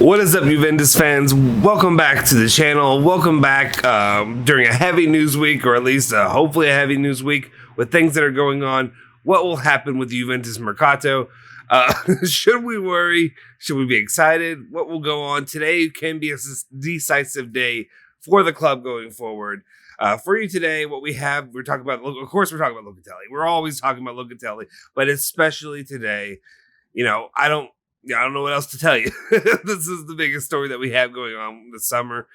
What is up, Juventus fans? Welcome back to the channel. Welcome back during a heavy news week, or at least hopefully a heavy news week with things that are going on. What will happen with the Juventus Mercato? Should we worry? Should we be excited? What will go on? Today can be a decisive day for the club going forward. For you today, what we have, we're talking about, of course, we're talking about Locatelli. We're always talking about Locatelli, but especially today, I don't know what else to tell you. This is the biggest story that we have going on this summer.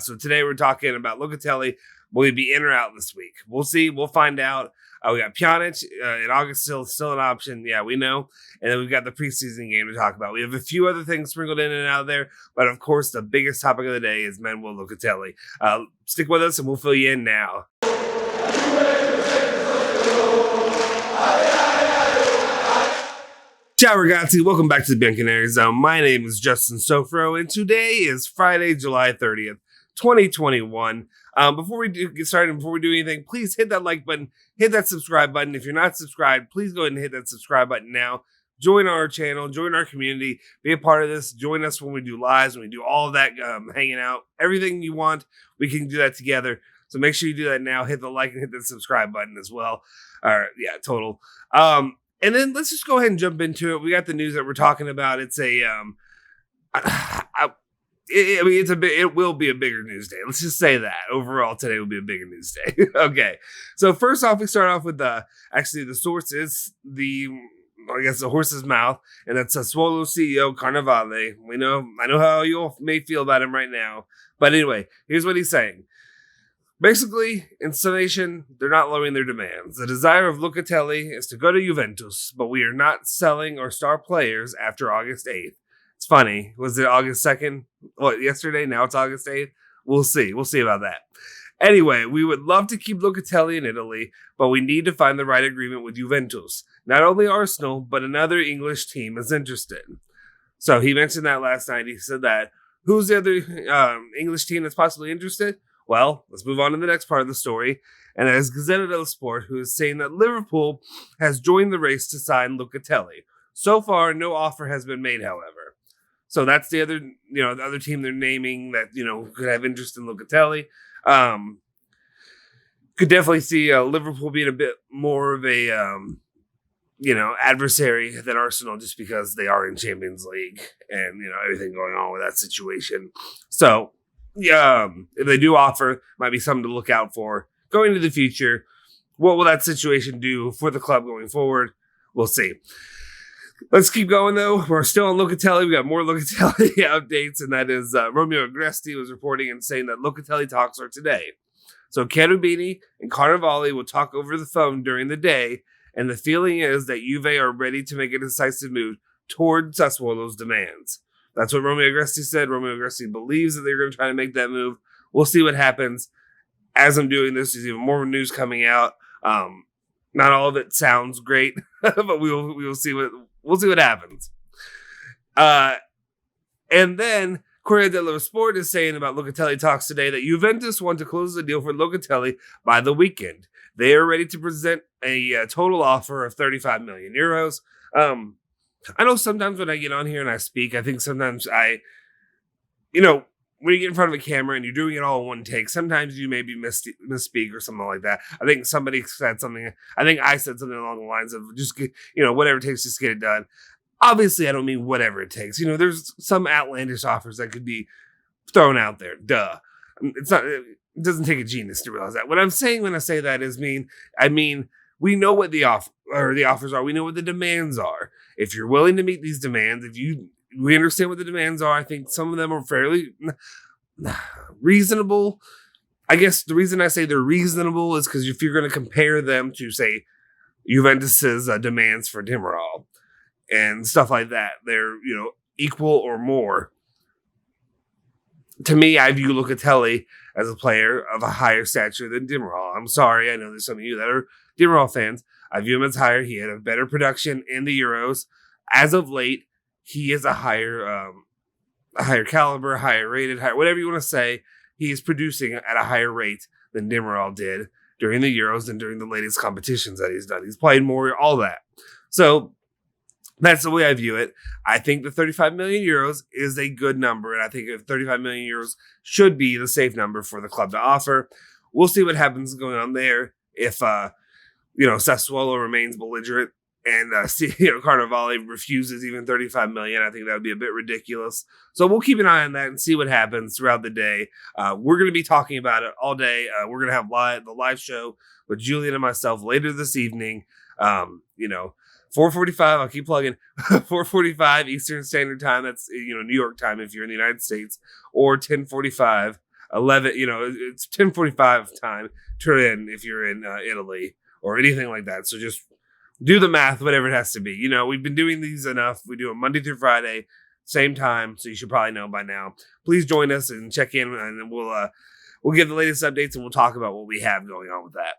So today we're talking about Locatelli. Will he be in or out this week? We'll see. We'll find out. We got Pjanic in August, still an option. Yeah, we know. And then we've got the preseason game to talk about. We have a few other things sprinkled in and out there. But of course, the biggest topic of the day is Manuel Locatelli. Stick with us and we'll fill you in now. Ciao ragazzi, welcome back to the Bianconeri Zone. My name is Justin Sofro, and today is Friday, July 30th, 2021. Before we get started, before we do anything, please hit that like button, hit that subscribe button. If you're not subscribed, please go ahead and hit that subscribe button now. Join our channel, join our community, be a part of this. Join us when we do lives, when we do all of that, hanging out, everything you want, we can do that together. So make sure you do that now. Hit the like and hit the subscribe button as well. All right, yeah, total. And then let's just go ahead and jump into it. We got the news that we're talking about. It's it will be a bigger news day. Let's just say that overall today will be a bigger news day. Okay. So first off, we start off with the source is the horse's mouth, and that's Sassuolo CEO Carnevale. I know how you all may feel about him right now, but anyway, here's what he's saying. Basically, in summation, they're not lowering their demands. The desire of Locatelli is to go to Juventus, but we are not selling our star players after August 8th. It's funny. Was it August 2nd? Yesterday? Now it's August 8th? We'll see. We'll see about that. Anyway, we would love to keep Locatelli in Italy, but we need to find the right agreement with Juventus. Not only Arsenal, but another English team is interested. So he mentioned that last night. He said that. Who's the other English team that's possibly interested? Well, let's move on to the next part of the story. And that is Gazzetta dello Sport, who is saying that Liverpool has joined the race to sign Locatelli. So far, no offer has been made, however. So that's the other team they're naming that, could have interest in Locatelli. Could definitely see Liverpool being a bit more of a, adversary than Arsenal, just because they are in Champions League and, everything going on with that situation. So, if they do offer, might be something to look out for going into the future. What will that situation do for the club going forward? We'll see. Let's keep going, though. We're still on Locatelli. We got more Locatelli updates, and that is Romeo Agresti was reporting and saying that Locatelli talks are today. So Cherubini and Carnevale will talk over the phone during the day, and the feeling is that Juve are ready to make a decisive move toward Sassuolo's demands. That's what Romeo Agresti said. Romeo Agresti believes that they're going to try to make that move. We'll see what happens. As I'm doing this, there's even more news coming out. Not all of it sounds great, but we'll see what happens. And then Corriere dello Sport is saying about Locatelli talks today that Juventus want to close the deal for Locatelli by the weekend. They are ready to present a total offer of 35 million euros. I know sometimes when I get on here and I speak, I think sometimes when you get in front of a camera and you're doing it all in one take, sometimes you maybe misspeak or something like that. I think somebody said something. I think I said something along the lines of just, whatever it takes, just get it done. Obviously, I don't mean whatever it takes. There's some outlandish offers that could be thrown out there. Duh. It doesn't take a genius to realize that. What I'm saying when I say that is I mean, we know what the offers are. We know what the demands are. If you're willing to meet these demands, we understand what the demands are. I think some of them are fairly reasonable. I guess the reason I say they're reasonable is because if you're going to compare them to, say, Juventus's demands for Demiral and stuff like that, they're equal or more. To me, I view Locatelli as a player of a higher stature than Demiral. I'm sorry, I know there's some of you that are Demiral fans. I view him as higher. He had a better production in the Euros. As of late, he is a higher caliber, higher rated, whatever you want to say. He is producing at a higher rate than Demiral did during the Euros and during the latest competitions that he's done. He's played more, all that. So That's the way I view it. I think the 35 million euros is a good number, and I think 35 million euros should be the safe number for the club to offer. We'll see what happens going on there. If Sassuolo remains belligerent and Carnevale refuses even 35 million, I think that would be a bit ridiculous. So we'll keep an eye on that and see what happens throughout the day. We're going to be talking about it all day. We're going to have the live show with Julian and myself later this evening. 4:45. I'll keep plugging. 4:45 Eastern Standard Time. That's New York time if you're in the United States, or 10:45. 11. It's 10:45 time. Turn in if you're in Italy or anything like that. So just do the math, whatever it has to be. We've been doing these enough. We do them Monday through Friday, same time. So you should probably know by now. Please join us and check in, and we'll give the latest updates and we'll talk about what we have going on with that.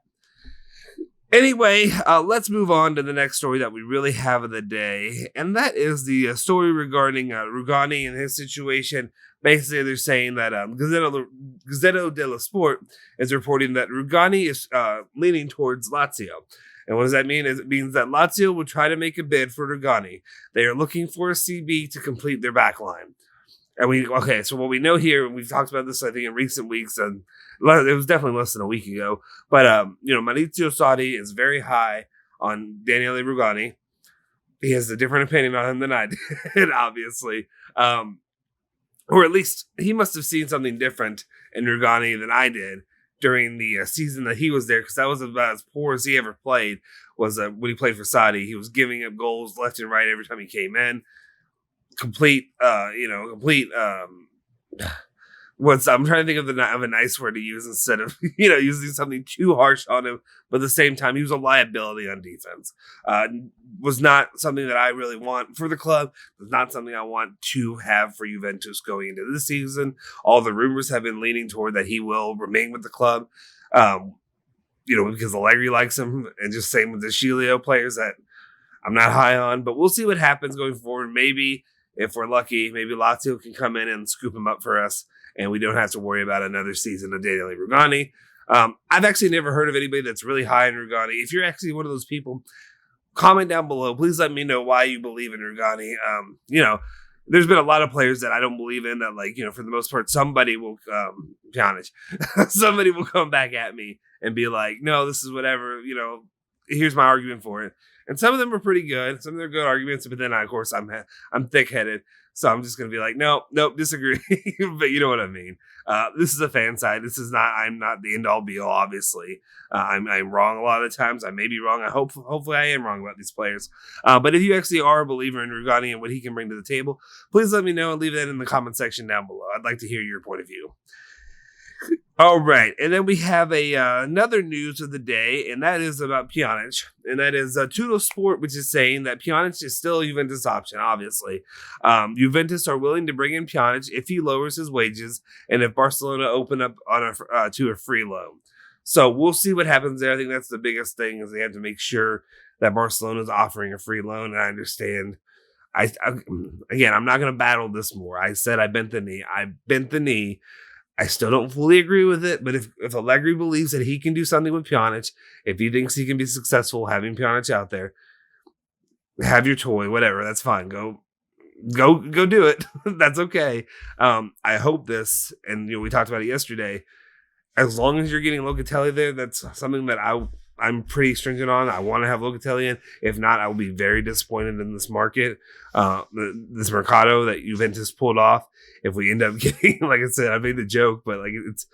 Anyway, let's move on to the next story that we really have of the day, and that is the story regarding Rugani and his situation. Basically, they're saying that Gazzetta dello Sport is reporting that Rugani is leaning towards Lazio. And what does that mean? It means that Lazio will try to make a bid for Rugani. They are looking for a CB to complete their backline. And so what we know here, we've talked about this, I think, in recent weeks, and it was definitely less than a week ago. But, Maurizio Sarri is very high on Daniele Rugani. He has a different opinion on him than I did, obviously. Or at least he must have seen something different in Rugani than I did during the season that he was there, because that was about as poor as he ever played, was when he played for Sarri. He was giving up goals left and right every time he came in. I'm trying to think of a nice word to use instead of using something too harsh on him, but at the same time he was a liability on defense. Was not something that I really want for the club. Was not something I want to have for Juventus going into this season. All the rumors have been leaning toward that he will remain with the club, because Allegri likes him, and just same with the Giglio players that I'm not high on. But we'll see what happens going forward. Maybe if we're lucky, maybe Lazio can come in and scoop him up for us, and we don't have to worry about another season of Daniele Rugani. I've actually never heard of anybody that's really high in Rugani. If you're actually one of those people, comment down below. Please let me know why you believe in Rugani. There's been a lot of players that I don't believe in that, for the most part, somebody will, Pjanic, somebody will come back at me and be like, no, this is whatever, here's my argument for it. And some of them are pretty good. Some of them are good arguments, but then, of course, I'm thick-headed. So I'm just going to be like, nope, disagree. But you know what I mean. This is a fan side. I'm not the end all be all, obviously. I'm wrong a lot of the times. I may be wrong. Hopefully I am wrong about these players. But if you actually are a believer in Rugani and what he can bring to the table, please let me know and leave that in the comment section down below. I'd like to hear your point of view. All right, and then we have another news of the day, and that is about Pjanic, and that is Tutto Sport, which is saying that Pjanic is still a Juventus option, obviously. Juventus are willing to bring in Pjanic if he lowers his wages, and if Barcelona open up on to a free loan. So we'll see what happens there. I think that's the biggest thing, is they have to make sure that Barcelona is offering a free loan, and I understand. Again, I'm not going to battle this more. I said I bent the knee. I still don't fully agree with it, but if Allegri believes that he can do something with Pjanic, if he thinks he can be successful having Pjanic out there, have your toy, whatever, that's fine. Go do it. That's okay. I hope this, and we talked about it yesterday, as long as you're getting Locatelli there, that's something that I'm pretty stringent on. I want to have Locatelli in. If not, I will be very disappointed in this market, this Mercado that Juventus pulled off. If we end up getting, like I said, I made the joke, but it's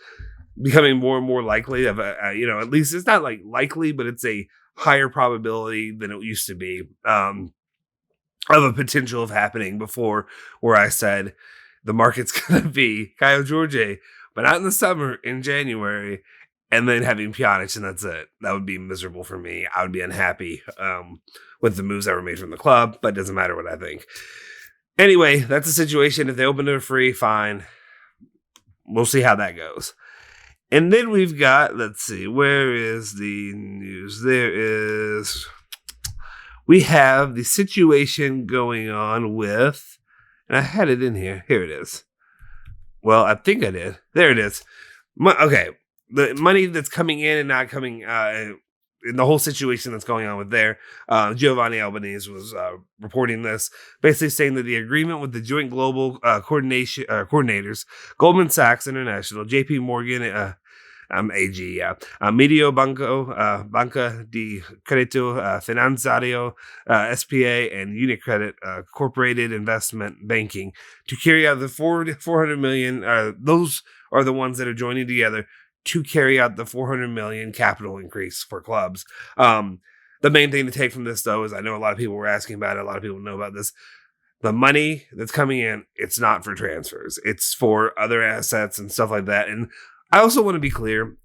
becoming more and more likely of at least it's not likely, but it's a higher probability than it used to be of a potential of happening before, where I said the market's going to be Kyle Jorge, but not in the summer, in January. And then having Pjanic, and that's it. That would be miserable for me. I would be unhappy with the moves that were made from the club, but it doesn't matter what I think. Anyway, that's the situation. If they open it free, fine. We'll see how that goes. And then we've got, let's see, where is the news? We have the situation going on with, and I had it in here. Here it is. Well, I think I did. There it is. Okay. The money that's coming in and not coming in the whole situation that's going on with there. Giovanni Albanese was reporting this, basically saying that the agreement with the joint global coordinators, Goldman Sachs International, JP Morgan, AG, yeah. Banca di Credito Finanziario, SPA, and Unicredit Corporated Investment Banking to carry out the 400 million. Those are the ones that are joining together to carry out the 400 million capital increase for clubs. The main thing to take from this, though, is I know a lot of people were asking about it. A lot of people know about this. The money that's coming in, it's not for transfers. It's for other assets and stuff like that. And I also want to be clear.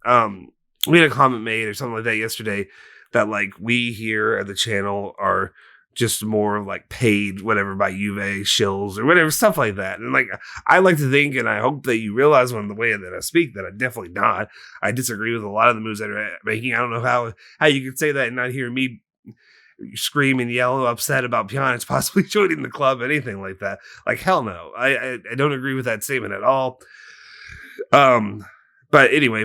We had a comment made or something like that yesterday that like we here at the channel are just more like paid whatever by Juve shills or whatever, stuff like that. And like I like to think, and I hope that you realize when the way that I speak that I'm definitely not. I disagree with a lot of the moves that are making. I don't know how you could say that and not hear me scream and yell upset about Pjanic possibly joining the club, anything like that. Like hell no. I don't agree with that statement at all. But anyway,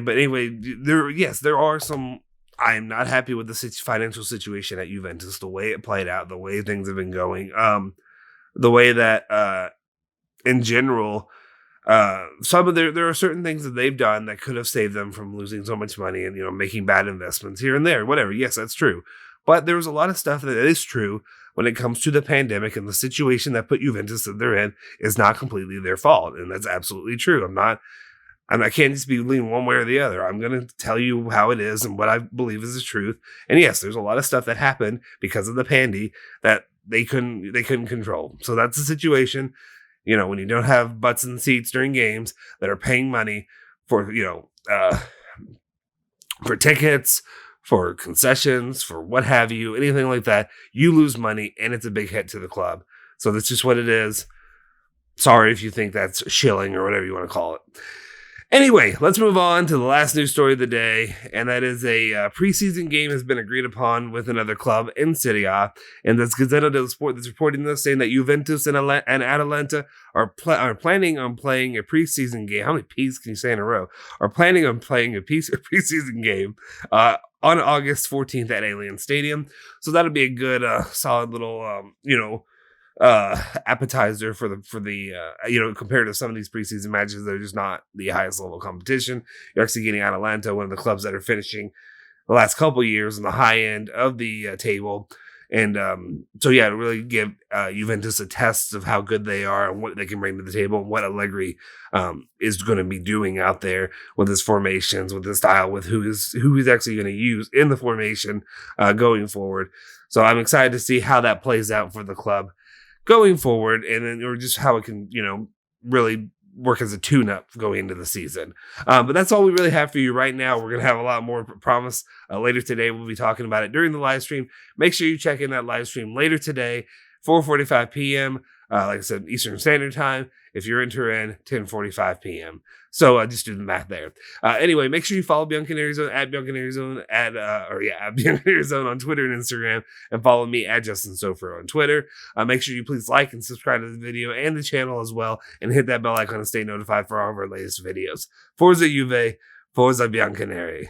there are some. I am not happy with the financial situation at Juventus, the way it played out, the way things have been going, the way that, in general, there are certain things that they've done that could have saved them from losing so much money and making bad investments here and there, whatever. Yes, that's true, but there was a lot of stuff that is true when it comes to the pandemic, and the situation that put Juventus that they're in is not completely their fault, and that's absolutely true. I can't just be leaning one way or the other. I'm going to tell you how it is and what I believe is the truth. And yes, there's a lot of stuff that happened because of the pandy that they couldn't control. So that's the situation. When you don't have butts in seats during games that are paying money for, for tickets, for concessions, for what have you, anything like that, you lose money and it's a big hit to the club. So that's just what it is. Sorry if you think that's shilling or whatever you want to call it. Anyway, let's move on to the last news story of the day, and that is a preseason game has been agreed upon with another club in Serie A, and that's Gazzetta dello Sport that's reporting this, saying that Juventus and Atalanta are planning on playing a preseason game. How many P's can you say in a row? Are planning on playing a preseason game on August 14th at Allianz Stadium. So that'll be a good, solid little, appetizer for the compared to some of these preseason matches, they're just not the highest level competition. You're actually getting Atalanta, one of the clubs that are finishing the last couple years on the high end of the table. And to really give Juventus a test of how good they are and what they can bring to the table, and what Allegri is going to be doing out there with his formations, with his style, with who he's actually going to use in the formation going forward. So I'm excited to see how that plays out for the club going forward, and then or just how it can, really work as a tune-up going into the season. But that's all we really have for you right now. We're going to have a lot more, promise. Later today, we'll be talking about it during the live stream. Make sure you check in that live stream later today, 4:45 p.m., like I said, Eastern Standard Time. If you're in 10:45 p.m. So just do the math there. Anyway, make sure you follow Bianconeri Zone at Bianconeri Zone at Bianconeri Zone on Twitter and Instagram, and follow me at Justin Sofer on Twitter. Make sure you please like and subscribe to the video and the channel as well, and hit that bell icon to stay notified for all of our latest videos. Forza Juve, Forza Bianconeri.